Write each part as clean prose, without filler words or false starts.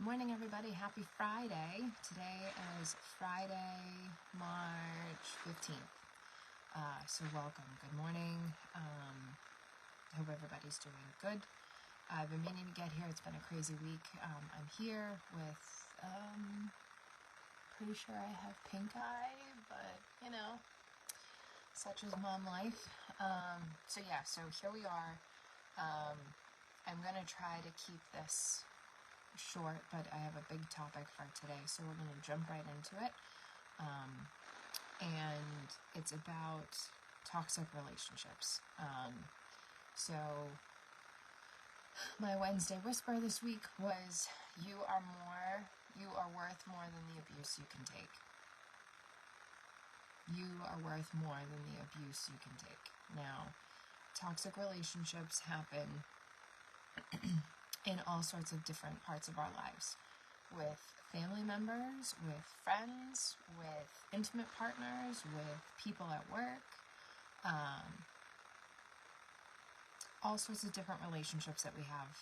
Morning, everybody. Happy Friday. Today is Friday, March 15th. So welcome. Good morning. Hope everybody's doing good. I've been meaning to get here. It's been a crazy week. I'm here with, pretty sure I have pink eye, but such is mom life. So here we are. I'm going to try to keep this short, but I have a big topic for today, so we're going to jump right into it. And it's about toxic relationships. So my Wednesday whisper this week was, you are worth more than the abuse you can take. You are worth more than the abuse you can take. Now, toxic relationships happen in all sorts of different parts of our lives, with family members, with friends, with intimate partners, with people at work. All sorts of different relationships that we have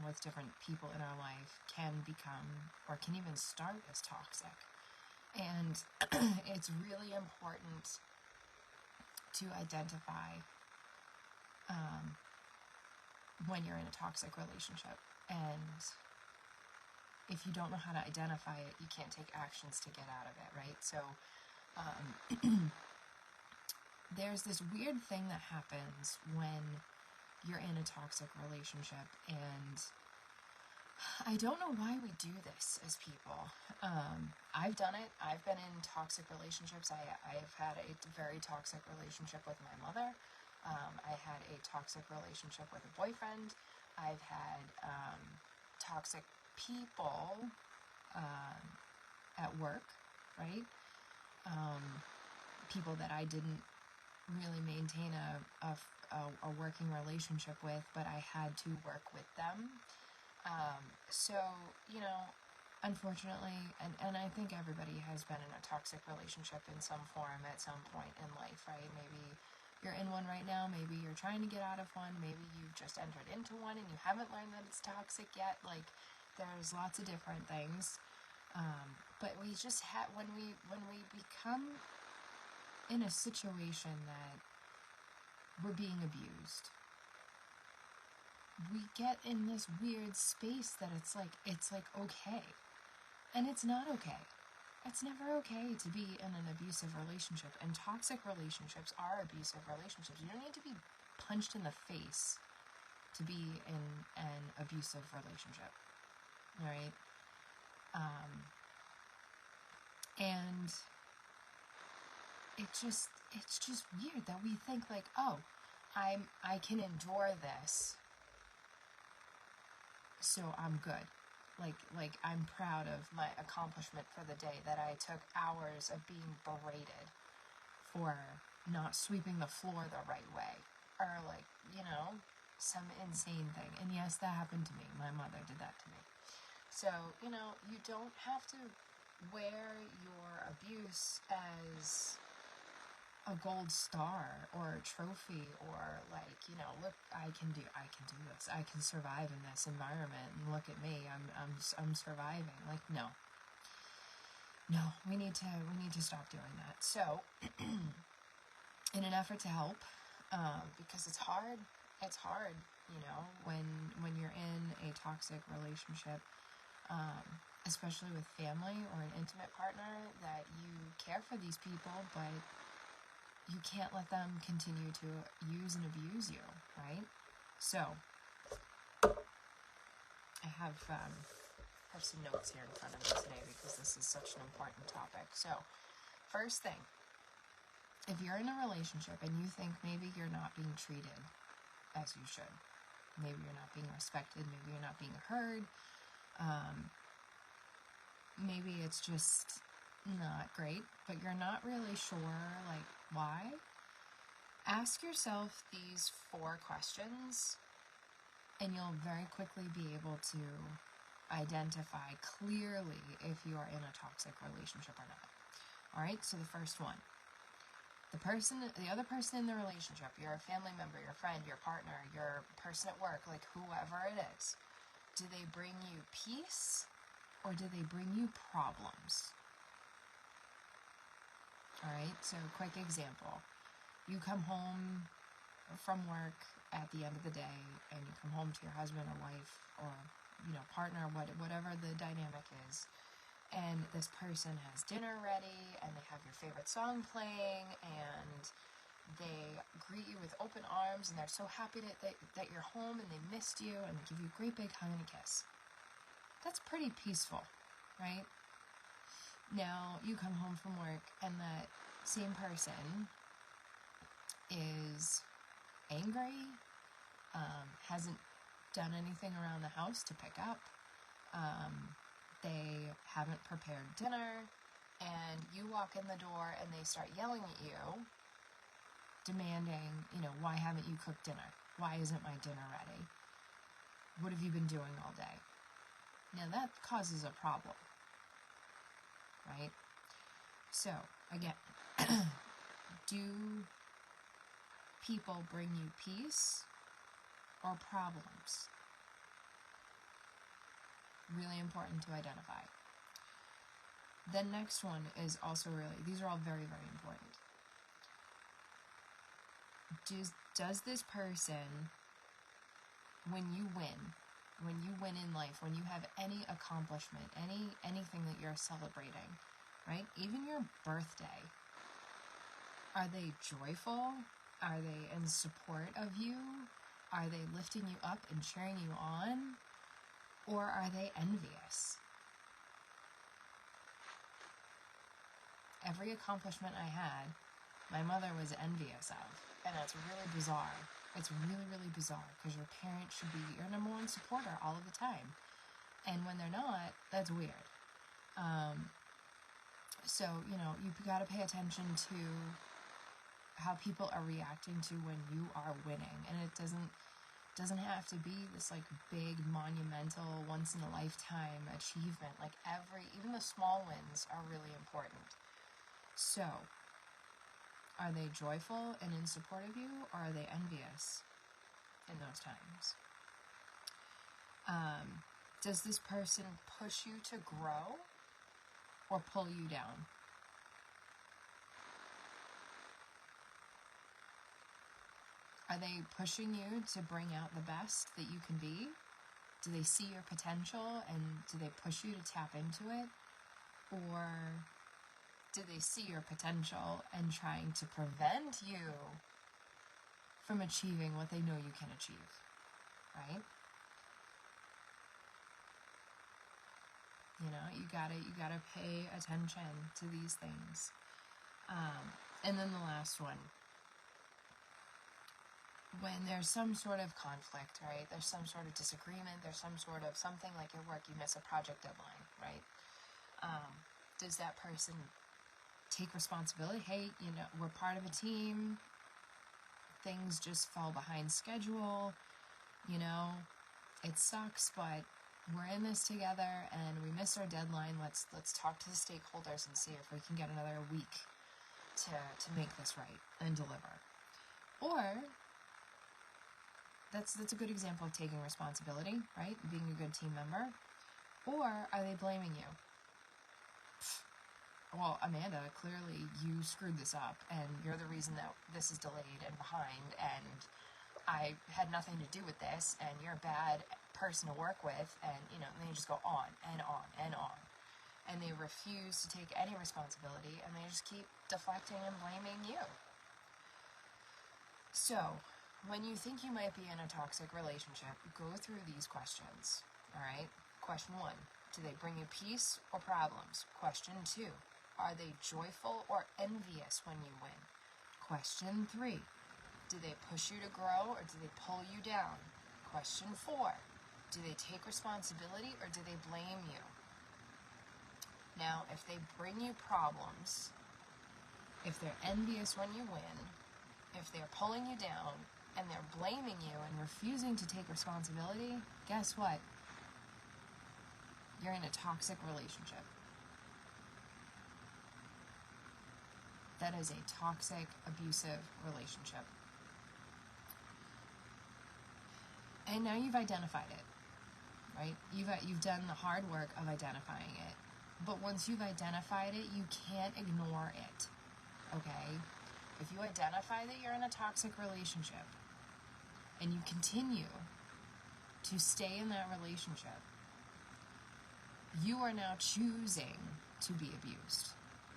with different people in our life can become, or can even start as toxic. And it's really important to identify when you're in a toxic relationship. And if you don't know how to identify it, you can't take actions to get out of it, right? So there's this weird thing that happens when you're in a toxic relationship, and I don't know why we do this as people. I've done it. I've been in toxic relationships. I've had a very toxic relationship with my mother. I had a toxic relationship with a boyfriend. I've had toxic people at work, right? People that I didn't really maintain a working relationship with, but I had to work with them. So, unfortunately, and I think everybody has been in a toxic relationship in some form at some point in life, right? Maybe you're in one right now, maybe you're trying to get out of one, maybe you've just entered into one and you haven't learned that it's toxic yet. Like, there's lots of different things. But we just when we become in a situation that we're being abused, we get in this weird space that it's like okay. And it's not okay. It's never okay to be in an abusive relationship, and toxic relationships are abusive relationships. You don't need to be punched in the face to be in an abusive relationship, right? And it's just weird that we think like, oh, I can endure this, so I'm good. Like I'm proud of my accomplishment for the day, that I took hours of being berated for not sweeping the floor the right way, or some insane thing. And yes, that happened to me. My mother did that to me. So, you don't have to wear your abuse as a gold star or a trophy, or look, I can do this. I can survive in this environment, and look at me, I'm surviving. Like, no, we need to stop doing that. So, in an effort to help, because it's hard, when you're in a toxic relationship, especially with family or an intimate partner, that you care for these people, but you can't let them continue to use and abuse you, right? So, I have some notes here in front of me today because this is such an important topic. So, first thing, if you're in a relationship and you think maybe you're not being treated as you should, maybe you're not being respected, maybe you're not being heard, maybe it's just not great, but you're not really sure, like, why? Ask yourself these 4 questions, and you'll very quickly be able to identify clearly if you are in a toxic relationship or not. Alright, so the first one. The other person in the relationship, your family member, your friend, your partner, your person at work, like whoever it is, do they bring you peace or do they bring you problems? All right, so quick example. You come home from work at the end of the day, and you come home to your husband or wife or, partner, whatever the dynamic is, and this person has dinner ready, and they have your favorite song playing, and they greet you with open arms, and they're so happy that you're home, and they missed you, and they give you a great big hug and a kiss. That's pretty peaceful, right? Now, you come home from work, and that same person is angry, hasn't done anything around the house to pick up, they haven't prepared dinner, and you walk in the door and they start yelling at you, demanding, why haven't you cooked dinner? Why isn't my dinner ready? What have you been doing all day? Now that causes a problem, right? So, again, do people bring you peace or problems? Really important to identify. The next one is also these are all very, very important. Does this person, when you win in life, when you have any accomplishment, anything that you're celebrating, right? Even your birthday, are they joyful? Are they in support of you? Are they lifting you up and cheering you on? Or are they envious? Every accomplishment I had, my mother was envious of. And that's really bizarre. It's really, really bizarre, because your parents should be your number one supporter all of the time. And when they're not, that's weird. So, you've got to pay attention to how people are reacting to when you are winning. And it doesn't have to be this big monumental once in a lifetime achievement. Even the small wins are really important. So, are they joyful and in support of you, or are they envious in those times? Does this person push you to grow or pull you down? Are they pushing you to bring out the best that you can be? Do they see your potential, and do they push you to tap into it? Or do they see your potential and trying to prevent you from achieving what they know you can achieve, right? You gotta pay attention to these things. And then the last one, when there's some sort of conflict, right? There's some sort of disagreement, there's some sort of something like at work, you miss a project deadline, right? Does that person take responsibility? Hey, we're part of a team. Things just fell behind schedule. It sucks, but we're in this together, and we missed our deadline. Let's talk to the stakeholders and see if we can get another week to make this right and deliver. Or that's a good example of taking responsibility, right? Being a good team member. Or are they blaming you? Well, Amanda, clearly you screwed this up, and you're the reason that this is delayed and behind, and I had nothing to do with this, and you're a bad person to work with, and, and they just go on and on and on. And they refuse to take any responsibility, and they just keep deflecting and blaming you. So, when you think you might be in a toxic relationship, go through these questions, all right? Question 1, do they bring you peace or problems? Question 2, are they joyful or envious when you win? Question 3, do they push you to grow or do they pull you down? Question 4, do they take responsibility or do they blame you? Now, if they bring you problems, if they're envious when you win, if they're pulling you down and they're blaming you and refusing to take responsibility, guess what? You're in a toxic relationship. That is a toxic, abusive relationship. And now you've identified it. right? You've done the hard work of identifying it. But once you've identified it, you can't ignore it, okay? If you identify that you're in a toxic relationship and you continue to stay in that relationship, you are now choosing to be abused.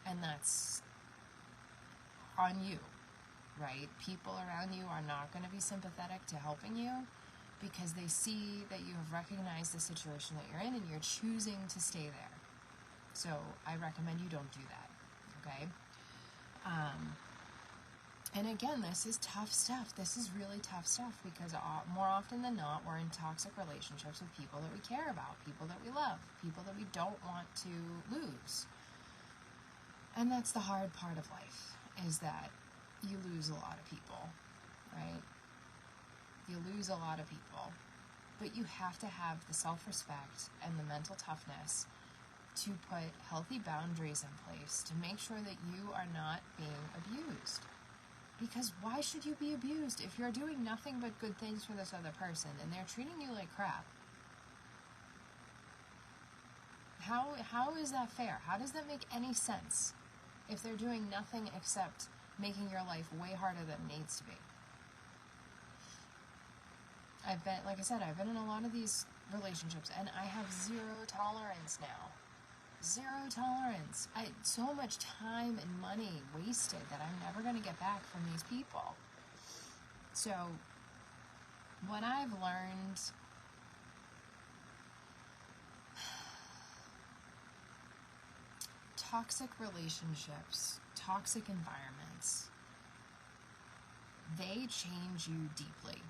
And that's on you, right? People around you are not going to be sympathetic to helping you because they see that you have recognized the situation that you're in and you're choosing to stay there. So I recommend you don't do that, okay? And again, this is tough stuff. This is really tough stuff because more often than not, we're in toxic relationships with people that we care about, people that we love, people that we don't want to lose. And that's the hard part of life, is that you lose a lot of people, right? You lose a lot of people. But you have to have the self-respect and the mental toughness to put healthy boundaries in place to make sure that you are not being abused. Because why should you be abused if you're doing nothing but good things for this other person and they're treating you like crap? How is that fair? How does that make any sense if they're doing nothing except making your life way harder than it needs to be? Like I said, I've been in a lot of these relationships and I have zero tolerance now. Zero tolerance. So much time and money wasted that I'm never going to get back from these people. So, what I've learned, toxic relationships, toxic environments, they change you deeply.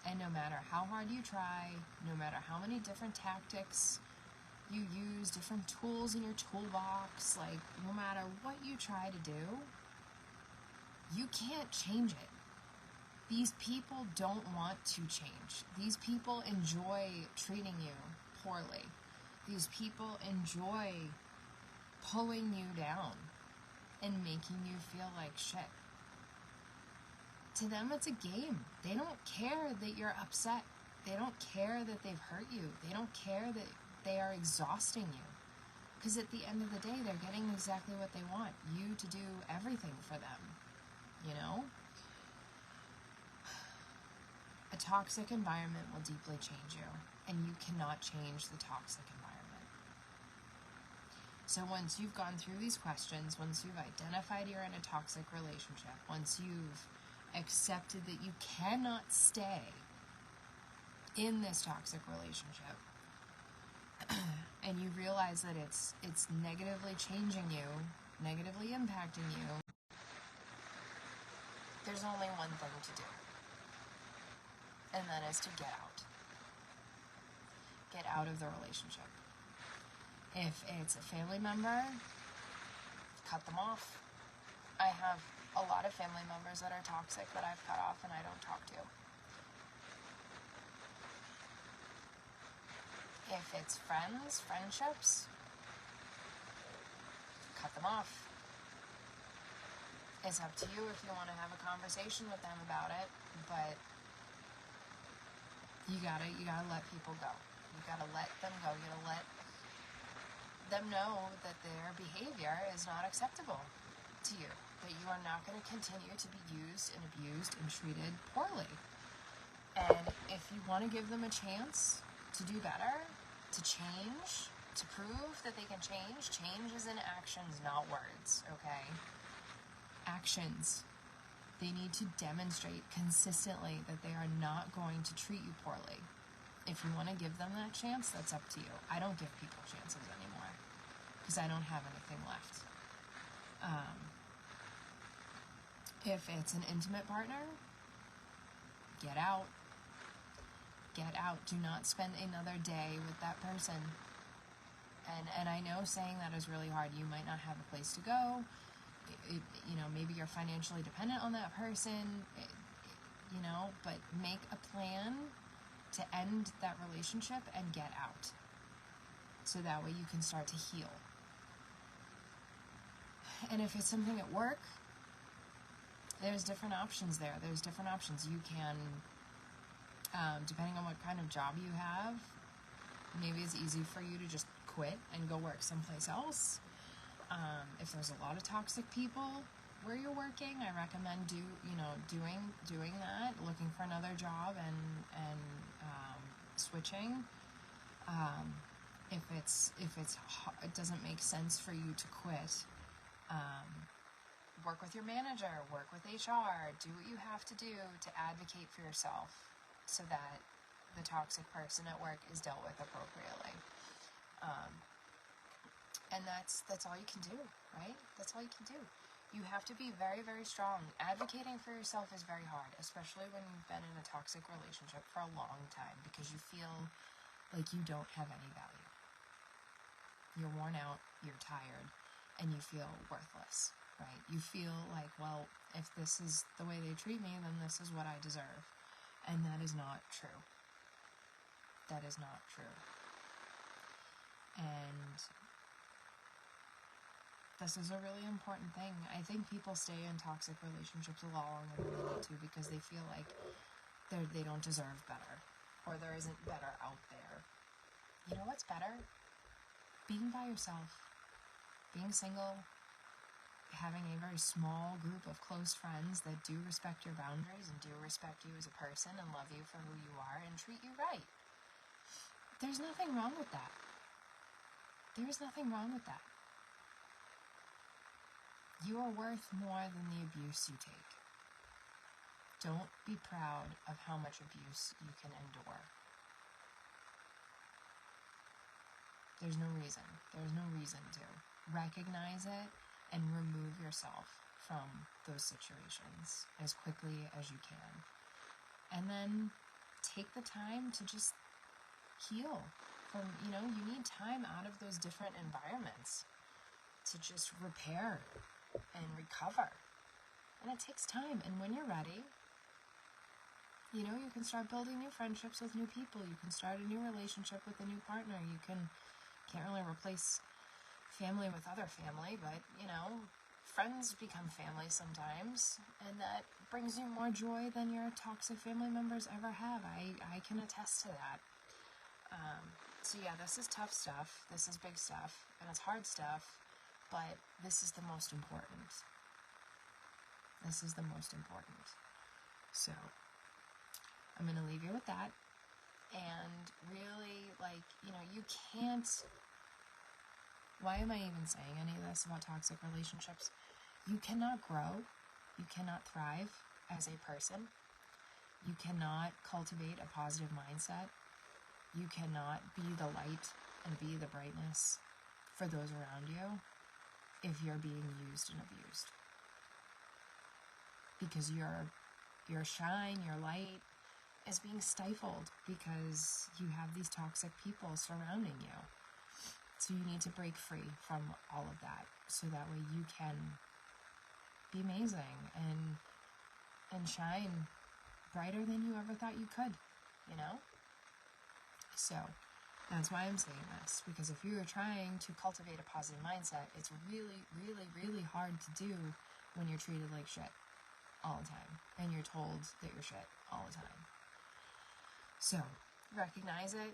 And no matter how hard you try, no matter how many different tactics you use, different tools in your toolbox, like no matter what you try to do, you can't change it. These people don't want to change. These people enjoy treating you poorly. These people enjoy pulling you down and making you feel like shit. To them, it's a game. They don't care that you're upset. They don't care that they've hurt you. They don't care that they are exhausting you. Because at the end of the day, they're getting exactly what they want. You to do everything for them. You know? A toxic environment will deeply change you. And you cannot change the toxic environment. So once you've gone through these questions, once you've identified you're in a toxic relationship, once you've accepted that you cannot stay in this toxic relationship, and you realize that it's negatively changing you, negatively impacting you, there's only one thing to do, and that is to get out. Get out of the relationship. If it's a family member, cut them off. I have a lot of family members that are toxic that I've cut off and I don't talk to. If it's friendships, cut them off. It's up to you if you want to have a conversation with them about it, but you gotta let people go. You gotta let them go. You gotta let them know that their behavior is not acceptable to you, that you are not going to continue to be used and abused and treated poorly. And if you want to give them a chance to do better, to change, to prove that they can change is in actions, not words, okay? Actions. They need to demonstrate consistently that they are not going to treat you poorly. If you want to give them that chance, that's up to you. I don't give people chances anymore because I don't have anything left. If it's an intimate partner, get out. Get out. Do not spend another day with that person. And I know saying that is really hard. You might not have a place to go. Maybe you're financially dependent on that person, but make a plan to end that relationship and get out. So that way you can start to heal. And if it's something at work, there's different options there. There's different options. You can Depending on what kind of job you have, maybe it's easy for you to just quit and go work someplace else. If there's a lot of toxic people where you're working, I recommend doing that, looking for another job and switching. If it doesn't make sense for you to quit, work with your manager, work with HR, do what you have to do to advocate for yourself so that the toxic person at work is dealt with appropriately. And that's all you can do, right? That's all you can do. You have to be very, very strong. Advocating for yourself is very hard, especially when you've been in a toxic relationship for a long time, because you feel like you don't have any value. You're worn out, you're tired, and you feel worthless, right? You feel like, well, if this is the way they treat me, then this is what I deserve. And that is not true. That is not true. And this is a really important thing. I think people stay in toxic relationships a lot longer than they need to because they feel like they don't deserve better, or there isn't better out there. You know what's better? Being by yourself, being single, having a very small group of close friends that do respect your boundaries and do respect you as a person and love you for who you are and treat you right. There's nothing wrong with that. There is nothing wrong with that. You are worth more than the abuse you take. Don't be proud of how much abuse you can endure. There's no reason. There's no reason to. Recognize it and remove yourself from those situations as quickly as you can. And then take the time to just heal from, you need time out of those different environments to just repair and recover. And it takes time. And when you're ready, you can start building new friendships with new people. You can start a new relationship with a new partner. Can't really replace family with other family, but, friends become family sometimes. And that brings you more joy than your toxic family members ever have. I can attest to that. So yeah, this is tough stuff. This is big stuff. And it's hard stuff. But this is the most important. This is the most important. So, I'm going to leave you with that. And really, you can't... Why am I even saying any of this about toxic relationships? You cannot grow. You cannot thrive as a person. You cannot cultivate a positive mindset. You cannot be the light and be the brightness for those around you if you're being used and abused. Because your shine, your light is being stifled because you have these toxic people surrounding you. So you need to break free from all of that so that way you can be amazing and shine brighter than you ever thought you could, So that's why I'm saying this, because if you're trying to cultivate a positive mindset, it's really, really, really hard to do when you're treated like shit all the time, and you're told that you're shit all the time. So, recognize it,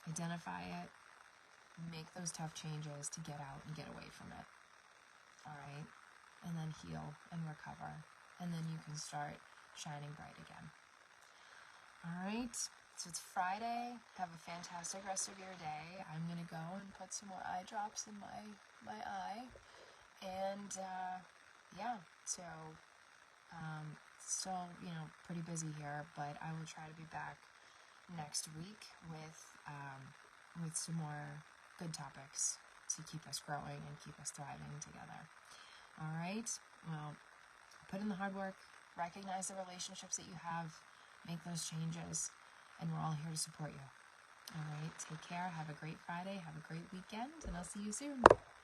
identify it, make those tough changes to get out and get away from it, alright? And then heal and recover, and then you can start shining bright again. Alright? So it's Friday. Have a fantastic rest of your day. I'm going to go and put some more eye drops in my eye. And, still, pretty busy here, but I will try to be back next week with some more good topics to keep us growing and keep us thriving together. All right? Well, put in the hard work. Recognize the relationships that you have. Make those changes. And we're all here to support you. All right, take care. Have a great Friday. Have a great weekend. And I'll see you soon.